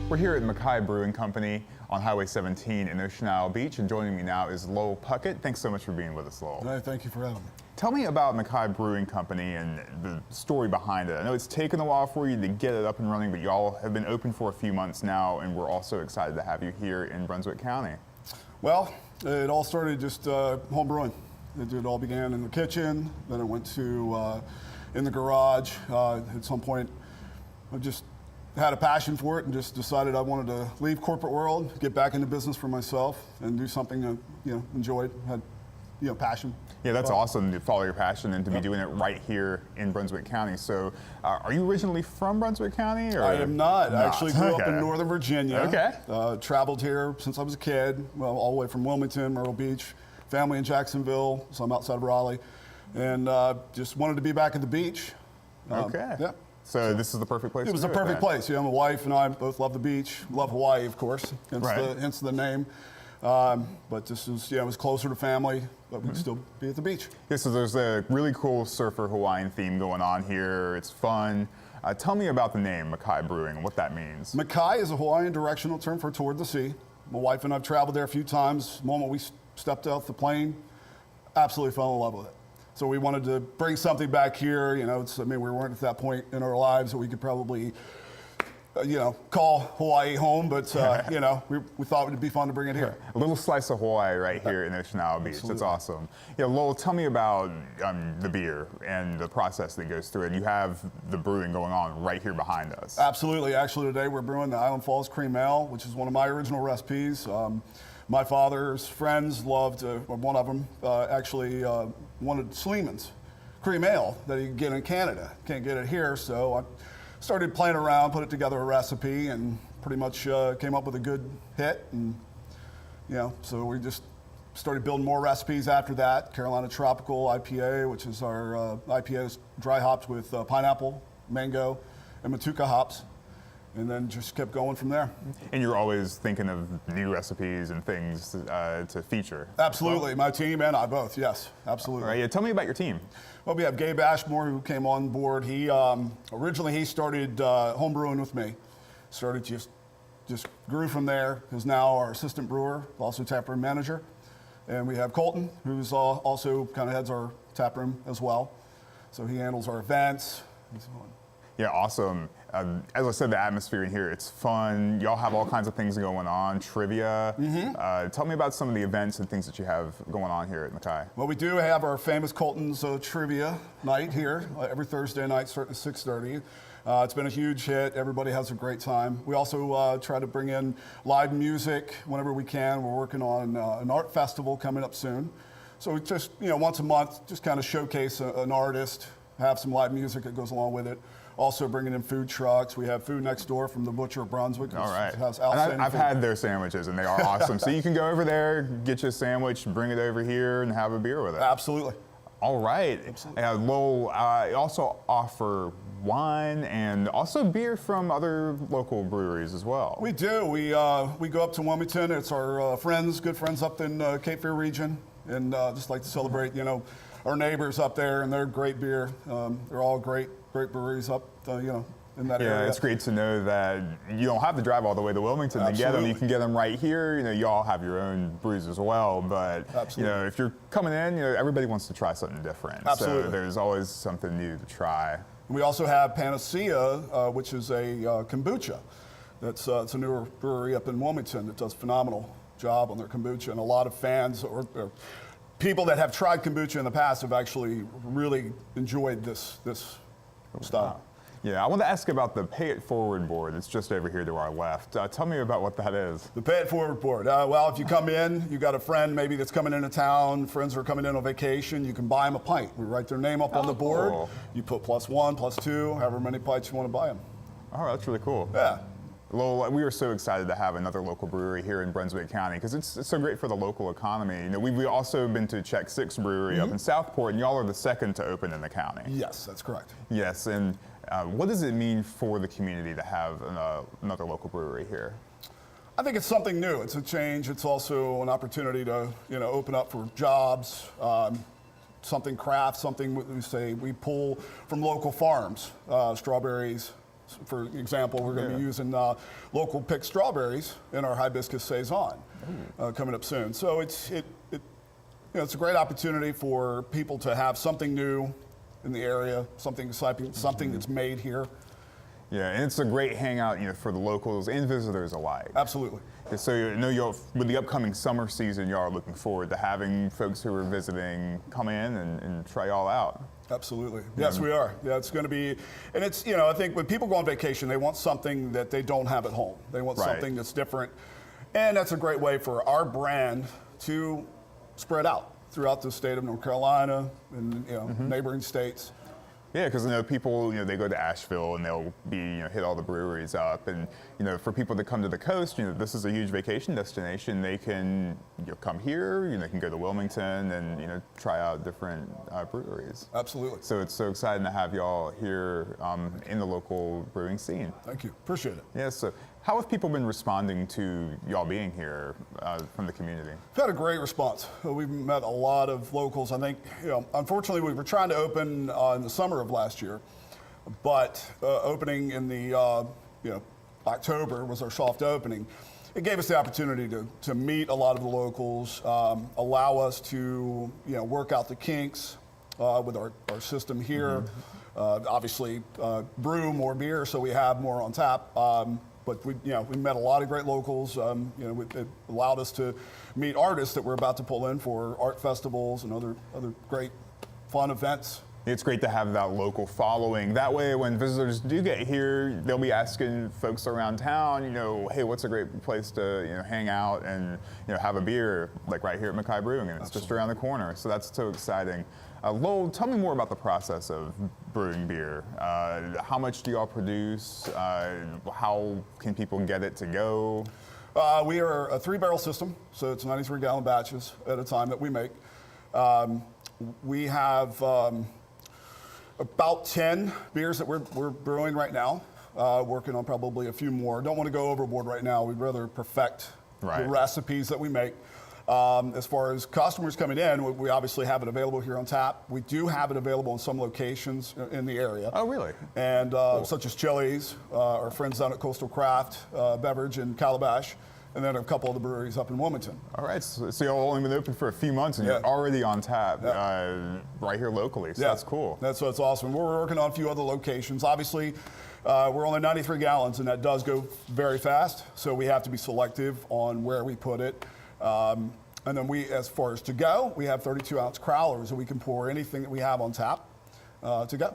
We're here at Makai Brewing Company on Highway 17 in Ocean Isle Beach, and joining me now is Lowell Puckett. Thanks so much for being with us, Lowell. Hey, thank you for having me. Tell me about Makai Brewing Company and the story behind it. I know it's taken a while for you to get it up and running, but y'all have been open for a few months now, and we're also excited to have you here in Brunswick County. Well, it all started just home brewing. It all began in the kitchen, then it went to in the garage. At some point, I just had a passion for it and just decided I wanted to leave corporate world, get back into business for myself, and do something that enjoyed, had passion. Yeah, that's awesome to follow your passion and to be doing it right here in Brunswick County. So, are you originally from Brunswick County? Or? I am not. I actually grew up in Northern Virginia. Okay. Traveled here since I was a kid, well, all the way from Wilmington, Myrtle Beach, family in Jacksonville, so I'm outside of Raleigh, and just wanted to be back at the beach. Okay. Yeah. So this is the perfect place. It was the perfect place. My wife and I both love the beach, love Hawaii, of course, hence the name. But this is, it was closer to family, but we'd still be at the beach. Yeah, so there's a really cool surfer Hawaiian theme going on here. It's fun. Tell me about the name Makai Brewing and what that means. Makai is a Hawaiian directional term for toward the sea. My wife and I have traveled there a few times. The moment we stepped off the plane, absolutely fell in love with it. So we wanted to bring something back here. We weren't at that point in our lives that we could probably, call Hawaii home, but we thought it would be fun to bring it here. A little slice of Hawaii right here in Ocean Isle Beach. Absolutely. That's awesome. Yeah, Lowell, tell me about the beer and the process that goes through it. You have the brewing going on right here behind us. Absolutely. Actually, today we're brewing the Island Falls Cream Ale, which is one of my original recipes. My father's friends loved, one of them actually wanted Sleeman's Cream Ale that you can get in Canada. Can't get it here, so I started playing around, put it together a recipe, and pretty much came up with a good hit. And so we just started building more recipes after that. Carolina Tropical IPA, which is our IPA is dry hopped with pineapple, mango, and Matuka hops. And then just kept going from there. And you're always thinking of new recipes and things to feature. Absolutely. My team and I both, yes, absolutely. All right, yeah, tell me about your team. Well, we have Gabe Ashmore, who came on board. He originally started homebrewing with me. Started just grew from there. He's now our assistant brewer, also taproom manager. And we have Colton, who's also kind of heads our taproom as well. So he handles our events and so on. Yeah, awesome. As I said, the atmosphere in here, it's fun. Y'all have all kinds of things going on, trivia. Tell me about some of the events and things that you have going on here at Makai. Well, we do have our famous Colton's trivia night here every Thursday night starting at 6:30. It's been a huge hit. Everybody has a great time. We also try to bring in live music whenever we can. We're working on an art festival coming up soon. So we just, once a month, just kind of showcase an artist, have some live music that goes along with it. Also bringing in food trucks. We have food next door from the Butcher of Brunswick. All right. Has outstanding I've had their sandwiches, and they are awesome. So you can go over there, get you a sandwich, bring it over here, and have a beer with it. Absolutely. All right. Absolutely. Lowell, you also offer wine and also beer from other local breweries as well. We do. We go up to Wilmington. It's our good friends up in Cape Fear region, and just like to celebrate, our neighbors up there, and they're great beer. They're all great breweries up, in that area. Yeah, it's great to know that you don't have to drive all the way to Wilmington to get them. You can get them right here. You all have your own brews as well, but if you're coming in, everybody wants to try something different. Absolutely. So there's always something new to try. We also have Panacea, which is a kombucha. It's a newer brewery up in Wilmington that does a phenomenal job on their kombucha, and a lot of fans or people that have tried kombucha in the past have actually really enjoyed this style. Wow. Yeah, I want to ask about the Pay It Forward board. It's just over here to our left. Tell me about what that is. The Pay It Forward board. Well, if you come in, you got a friend maybe that's coming into town, friends are coming in on vacation, you can buy them a pint. We write their name up on the board. Cool. You put +1, +2, however many pints you want to buy them. Oh, that's really cool. Yeah. Lowell, we are so excited to have another local brewery here in Brunswick County because it's so great for the local economy. We've also been to Check 6 Brewery up in Southport, and y'all are the second to open in the county. Yes, that's correct. Yes, and what does it mean for the community to have another local brewery here? I think it's something new. It's a change. It's also an opportunity to open up for jobs, something craft, something we pull from local farms, strawberries, For example, we're going to be using local picked strawberries in our hibiscus saison coming up soon. So it's a great opportunity for people to have something new in the area, something exciting, something that's made here. Yeah, and it's a great hangout, for the locals and visitors alike. Absolutely. So with the upcoming summer season, y'all are looking forward to having folks who are visiting come in and try y'all out. Absolutely. Yes, we are. Yeah, it's going to be, and it's, I think when people go on vacation, they want something that they don't have at home. They want something that's different. And that's a great way for our brand to spread out throughout the state of North Carolina and, neighboring states. Yeah, because people, they go to Asheville and they'll be, hit all the breweries up, and for people that come to the coast, this is a huge vacation destination. They can come here, they can go to Wilmington and try out different breweries. Absolutely. So it's so exciting to have y'all here in the local brewing scene. Thank you. Appreciate it. Yeah. So how have people been responding to y'all being here from the community? We've had a great response. We've met a lot of locals. I think, unfortunately, we were trying to open in the summer of last year, but opening in the October was our soft opening. It gave us the opportunity to meet a lot of the locals, allow us to work out the kinks with our system here. Obviously, brew more beer, so we have more on tap. But we met a lot of great locals. It allowed us to meet artists that we're about to pull in for art festivals and other great fun events. It's great to have that local following. That way, when visitors do get here, they'll be asking folks around town, hey, what's a great place to hang out and have a beer, like right here at Makai Brewing, and it's just around the corner. So that's so exciting. Lowell, tell me more about the process of brewing beer. How much do y'all produce? How can people get it to go? We are a 3-barrel system, so it's 93-gallon batches at a time that we make. We have about 10 beers that we're brewing right now, working on probably a few more. Don't want to go overboard right now. We'd rather perfect the recipes that we make. As far as customers coming in, we obviously have it available here on tap. We do have it available in some locations in the area. Oh, really? And such as Chili's, our friends down at Coastal Craft Beverage in Calabash, and then a couple of the breweries up in Wilmington. All right, so y'all only been open for a few months and you're already on tap right here locally, so that's cool. That's what's awesome. We're working on a few other locations. Obviously, we're only 93 gallons, and that does go very fast, so we have to be selective on where we put it. And then as far as to go, we have 32-ounce crowlers, and we can pour anything that we have on tap to go.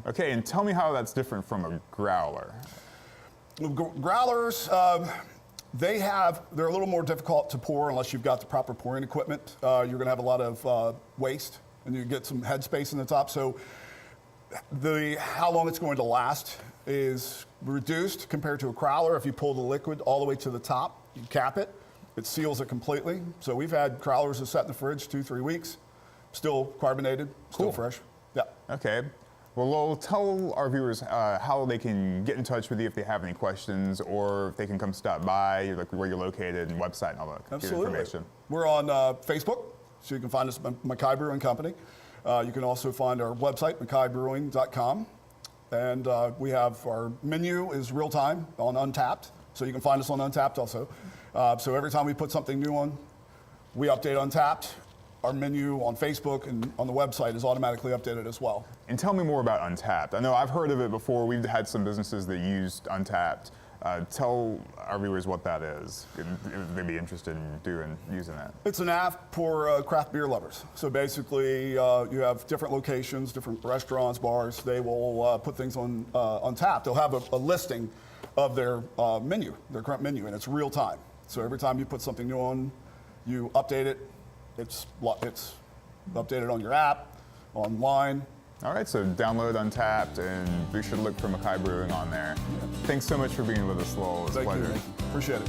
Okay, and tell me how that's different from a growler. Growlers, they're a little more difficult to pour unless you've got the proper pouring equipment. You're going to have a lot of waste, and you get some headspace in the top. So how long it's going to last is reduced compared to a crowler. If you pull the liquid all the way to the top, you cap it, it seals it completely. So we've had crowlers that sat in the fridge 2-3 weeks, still carbonated, still fresh. Yeah. Okay. Well, Lowell, tell our viewers how they can get in touch with you if they have any questions, or if they can come stop by, like where you're located and website and all that good information. We're on Facebook, so you can find us at Makai Brewing Company. You can also find our website, makaibrewing.com. And we have our menu is real time on Untapped, so you can find us on Untapped also. So every time we put something new on, we update Untapped. Our menu on Facebook and on the website is automatically updated as well. And tell me more about Untapped. I know I've heard of it before. We've had some businesses that used Untapped. Tell our viewers what that is, if they'd be interested in using that. It's an app for craft beer lovers. So basically, you have different locations, different restaurants, bars. They will put things on Untapped. They'll have a listing of their menu, their current menu, and it's real time. So every time you put something new on, you update it. It's updated on your app, online. All right, so download Untapped, and be sure to look for Makai Brewing on there. Thanks so much for being with us, Lowell. It's a pleasure. Thank you. Appreciate it.